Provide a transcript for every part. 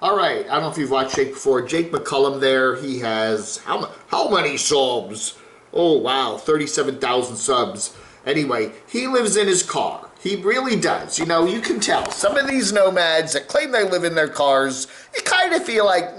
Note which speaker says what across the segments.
Speaker 1: All right, I don't know if you've watched Jake before. Jake McCullum there, he has, how many subs? Oh, wow, 37,000 subs. Anyway, he lives in his car. He really does. You know, you can tell. Some of these nomads that claim they live in their cars, you kind of feel like,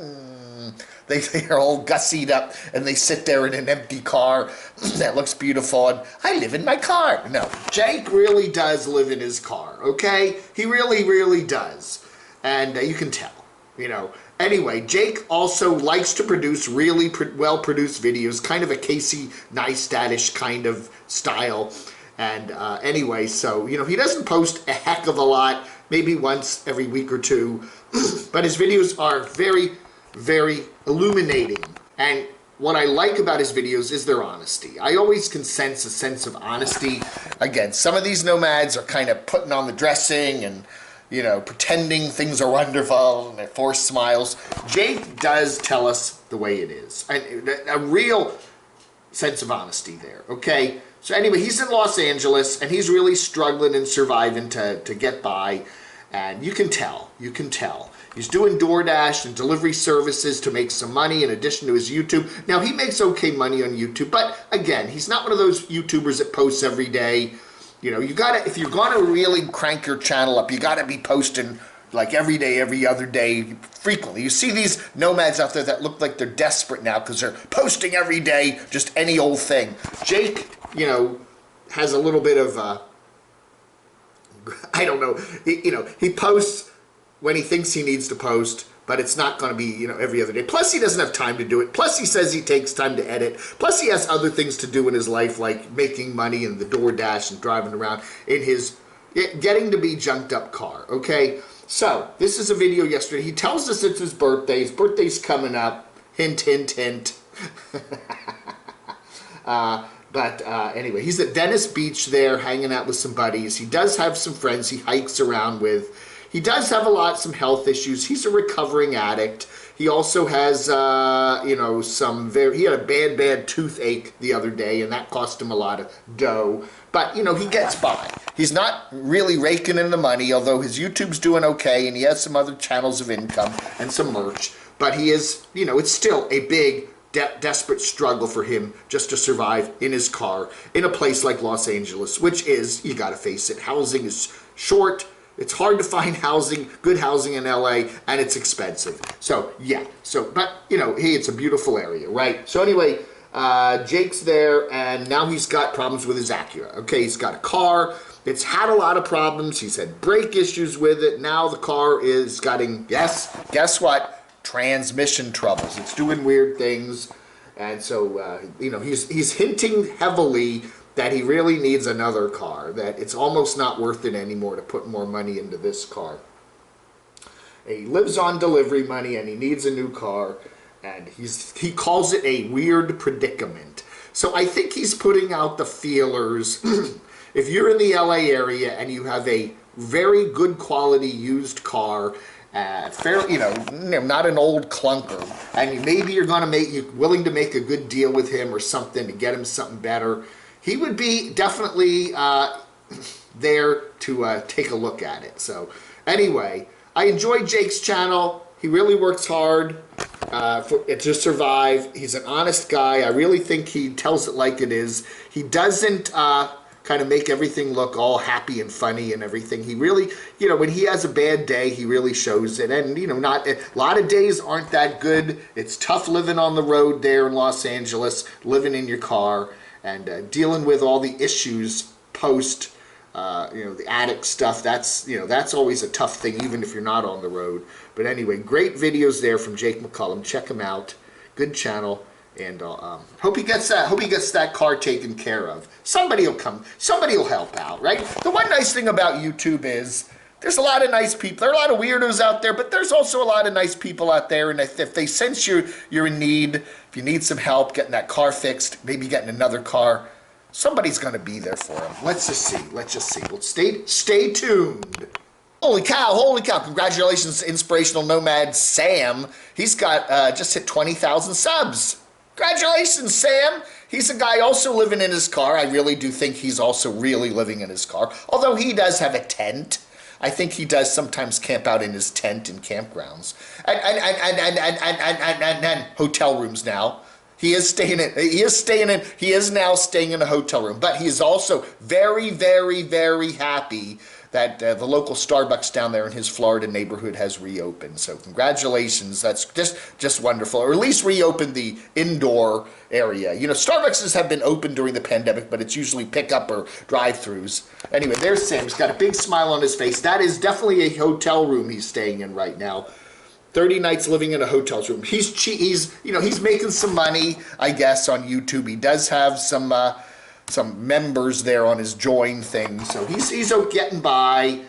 Speaker 1: they're all gussied up and they sit there in an empty car that looks beautiful and I live in my car. No, Jake really does live in his car, okay? He really, really does. And you can tell, you know. Anyway, Jake also likes to produce really well-produced videos, kind of a Casey Neistat-ish kind of style. And anyway, so, you know, he doesn't post a heck of a lot, maybe once every week or two, but his videos are very, very illuminating. And what I like about his videos is their honesty. I always can sense a sense of honesty. Again, some of these nomads are kind of putting on the dressing and, you know, pretending things are wonderful and they're forced smiles. Jake does tell us the way it is. A real sense of honesty there, okay? So anyway, he's in Los Angeles and he's really struggling and surviving to get by. And you can tell. He's doing DoorDash and delivery services to make some money in addition to his YouTube. Now, he makes okay money on YouTube, but again, he's not one of those YouTubers that posts every day. You know, you gotta, if you're gonna really crank your channel up, you gotta be posting like every day, every other day, frequently. You see these nomads out there that look like they're desperate now because they're posting every day, just any old thing. Jake, you know, has a little bit of, I don't know, he posts when he thinks he needs to post, but it's not going to be, you know, every other day. Plus, he doesn't have time to do it. Plus, he says he takes time to edit. Plus, he has other things to do in his life, like making money and the DoorDash and driving around in his getting to be junked up car, okay? So, this is a video yesterday. He tells us it's his birthday. His birthday's coming up. Hint, hint, hint. Anyway, he's at Venice Beach there, hanging out with some buddies. He does have some friends he hikes around with. He does have some health issues. He's a recovering addict. He also has, you know, he had a bad toothache the other day, and that cost him a lot of dough. But, you know, he gets by. He's not really raking in the money, although his YouTube's doing okay, and he has some other channels of income and some merch. But he is, you know, it's still a big, desperate struggle for him just to survive in his car in a place like Los Angeles, which is, you gotta face it, housing is short. It's hard to find good housing in LA, and it's expensive. So, yeah. But, you know, hey, it's a beautiful area, right? So, anyway, Jake's there, and now he's got problems with his Acura. Okay, he's got a car. It's had a lot of problems. He's had brake issues with it. Now the car is getting, guess what? Transmission troubles. It's doing weird things. And so, you know, he's hinting heavily that he really needs another car, that it's almost not worth it anymore to put more money into this car. And he lives on delivery money and he needs a new car, and he calls it a weird predicament. So I think he's putting out the feelers. If you're in the LA area and you have a very good quality used car, fairly, you know, not an old clunker, and maybe you're willing to make a good deal with him or something to get him something better, he would be definitely there to take a look at it. So anyway, I enjoy Jake's channel. He really works hard to survive. He's an honest guy. I really think he tells it like it is. He doesn't kind of make everything look all happy and funny and everything. He really, you know, when he has a bad day, he really shows it. And, you know, a lot of days aren't that good. It's tough living on the road there in Los Angeles, living in your car, and dealing with all the issues post, you know, the addict stuff. That's, you know, that's always a tough thing, even if you're not on the road. But anyway, great videos there from Jake McCullum. Check him out. Good channel. And hope he gets that car taken care of. Somebody will come. Somebody will help out, right? The one nice thing about YouTube is there's a lot of nice people. There are a lot of weirdos out there, but there's also a lot of nice people out there. And if they sense you're in need, if you need some help getting that car fixed, maybe getting another car, somebody's going to be there for him. Let's just see. Well, stay tuned. Holy cow. Congratulations to Inspirational Nomad Sam. He's got just hit 20,000 subs. Congratulations, Sam. He's a guy also living in his car. I really do think he's also really living in his car, although he does have a tent. I think he does sometimes camp out in his tent in campgrounds and hotel rooms now. He is now staying in a hotel room, but he is also very, very, very happy that the local Starbucks down there in his Florida neighborhood has reopened. So congratulations, that's just wonderful. Or at least reopened the indoor area. You know, Starbucks have been open during the pandemic, but it's usually pickup or drive-throughs. Anyway, there's Sam. He's got a big smile on his face. That is definitely a hotel room he's staying in right now. 30 nights living in a hotel room. He's making some money, I guess, on YouTube. He does have some members there on his join thing, so he's getting by.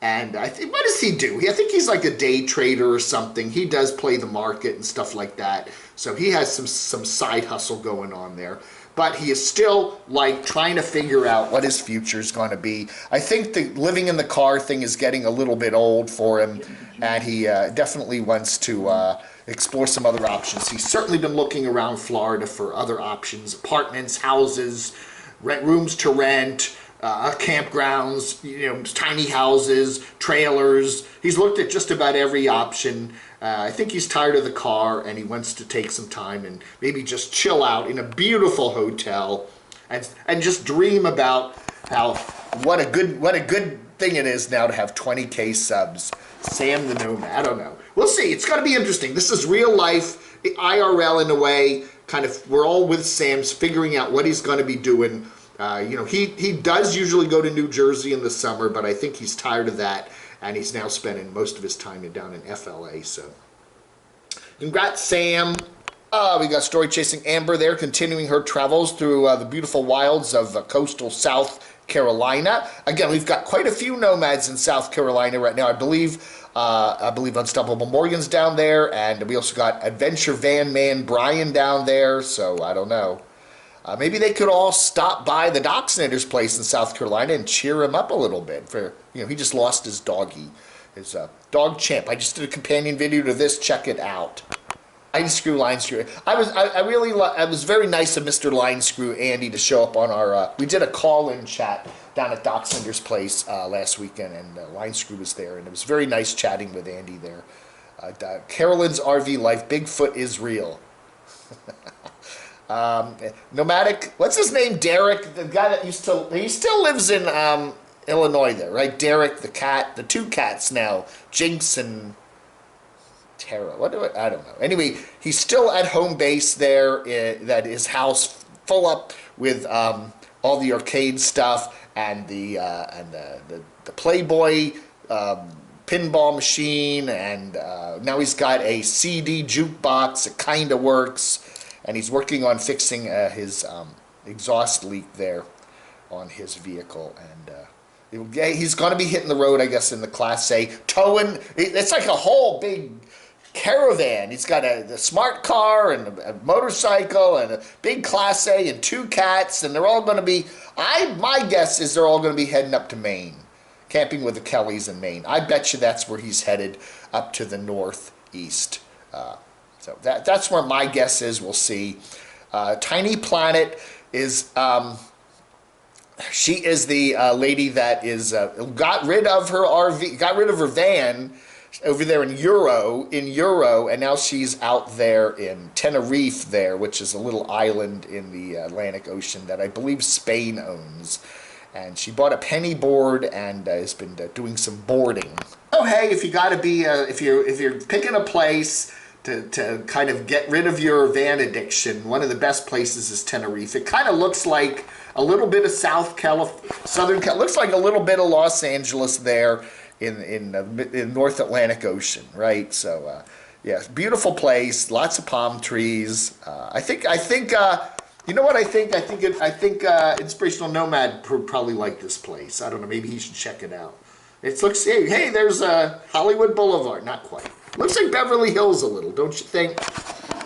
Speaker 1: And I think, what does he do? I think he's like a day trader or something. He does play the market and stuff like that. So he has some side hustle going on there. But he is still like trying to figure out what his future is going to be. I think the living in the car thing is getting a little bit old for him, and he definitely wants to explore some other options. He's certainly been looking around Florida for other options: apartments, houses, rooms to rent, campgrounds, tiny houses, trailers. He's looked at just about every option. I think he's tired of the car, and he wants to take some time and maybe just chill out in a beautiful hotel and just dream about what a good thing it is now to have 20K subs. Sam the Nomad. I don't know. We'll see. It's going to be interesting. This is real life, IRL in a way. Kind of, we're all with Sam's figuring out what he's going to be doing. He does usually go to New Jersey in the summer, but I think he's tired of that, and he's now spending most of his time down in FLA. So, congrats, Sam. We got Story Chasing Amber there, continuing her travels through the beautiful wilds of coastal South Carolina. Again, we've got quite a few nomads in South Carolina right now. I believe Unstoppable Morgan's down there, and we also got Adventure Van Man Brian down there. So I don't know. Maybe they could all stop by the Docksnitter's place in South Carolina and cheer him up a little bit. He just lost his doggy, his dog Champ. I just did a companion video to this. Check it out. Line Screw. I was very nice of Mr. Line Screw Andy to show up on our. We did a call-in chat down at Docksnitter's place last weekend, and Line Screw was there, and it was very nice chatting with Andy there. Carolyn's RV Life. Bigfoot is real. Nomadic, what's his name? Derek, the guy that he still lives in Illinois there, right? Derek, the cat, the two cats now, Jinx and Tara. I don't know. Anyway, he's still at home base there. That his house full up with all the arcade stuff and the Playboy pinball machine, and now he's got a CD jukebox that kind of works. And he's working on fixing his exhaust leak there on his vehicle. And he's going to be hitting the road, I guess, in the Class A. Towing, it's like a whole big caravan. He's got a smart car and a motorcycle and a big Class A and two cats. And they're all going to be, my guess is they're all going to be heading up to Maine, camping with the Kellys in Maine. I bet you that's where he's headed, up to the northeast. So that's where my guess is. We'll see. Tiny Planet is, she is the lady that is got rid of her RV, got rid of her van over there in Euro, and now she's out there in Tenerife there, which is a little island in the Atlantic Ocean that I believe Spain owns. And she bought a penny board and has been doing some boarding. Oh, hey, if you got to be, if you're picking a place to kind of get rid of your van addiction, one of the best places is Tenerife. It kind of looks like a little bit of Southern California, looks like a little bit of Los Angeles there in North Atlantic Ocean, right? So, yeah, beautiful place, lots of palm trees. I think, you know what I think? I think Inspirational Nomad would probably like this place. I don't know, maybe he should check it out. It looks, hey, there's Hollywood Boulevard, not quite. Looks like Beverly Hills a little, don't you think?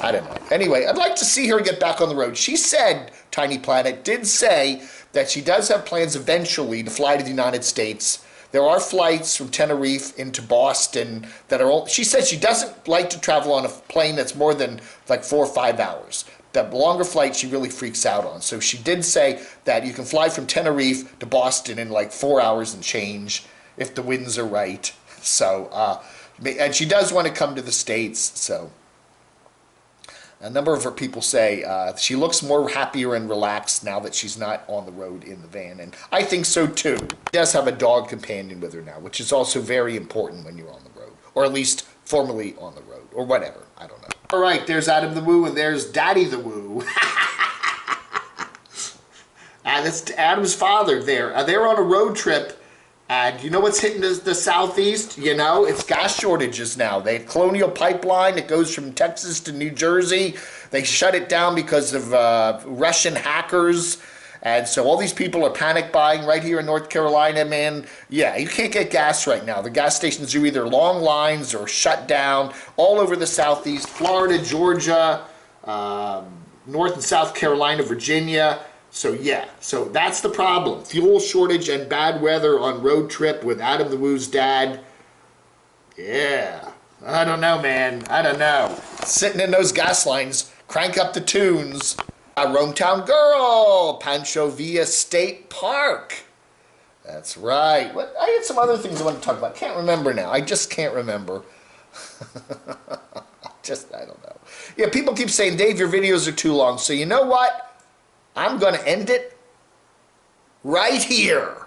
Speaker 1: I don't know. Anyway, I'd like to see her get back on the road. She said, Tiny Planet did say that she does have plans eventually to fly to the United States. There are flights from Tenerife into Boston that are, she said she doesn't like to travel on a plane that's more than like 4 or 5 hours. The longer flight she really freaks out on. So she did say that you can fly from Tenerife to Boston in like 4 hours and change. if the winds are right. So, and she does want to come to the States, so. A number of her people say she looks more happier and relaxed now that she's not on the road in the van, and I think so too. She does have a dog companion with her now, which is also very important when you're on the road, or at least formerly on the road, or whatever, I don't know. All right, there's Adam the Woo, and there's Daddy the Woo. And that's Adam's father there. They're on a road trip. And you know what's hitting the southeast? You know, it's gas shortages now. They have Colonial Pipeline that goes from Texas to New Jersey. They shut it down because of Russian hackers. And so all these people are panic buying right here in North Carolina, man. Yeah, you can't get gas right now. The gas stations are either long lines or shut down all over the southeast. Florida, Georgia, North and South Carolina, Virginia. So yeah, so that's the problem. Fuel shortage and bad weather on road trip with Adam the Woo's dad. Yeah, I don't know, man. I don't know. Sitting in those gas lines, crank up the tunes. Rometown Girl, Pancho Villa State Park. That's right. What? I had some other things I want to talk about. Can't remember now. I just can't remember. I don't know. Yeah, people keep saying, Dave, your videos are too long. So you know what? I'm going to end it right here.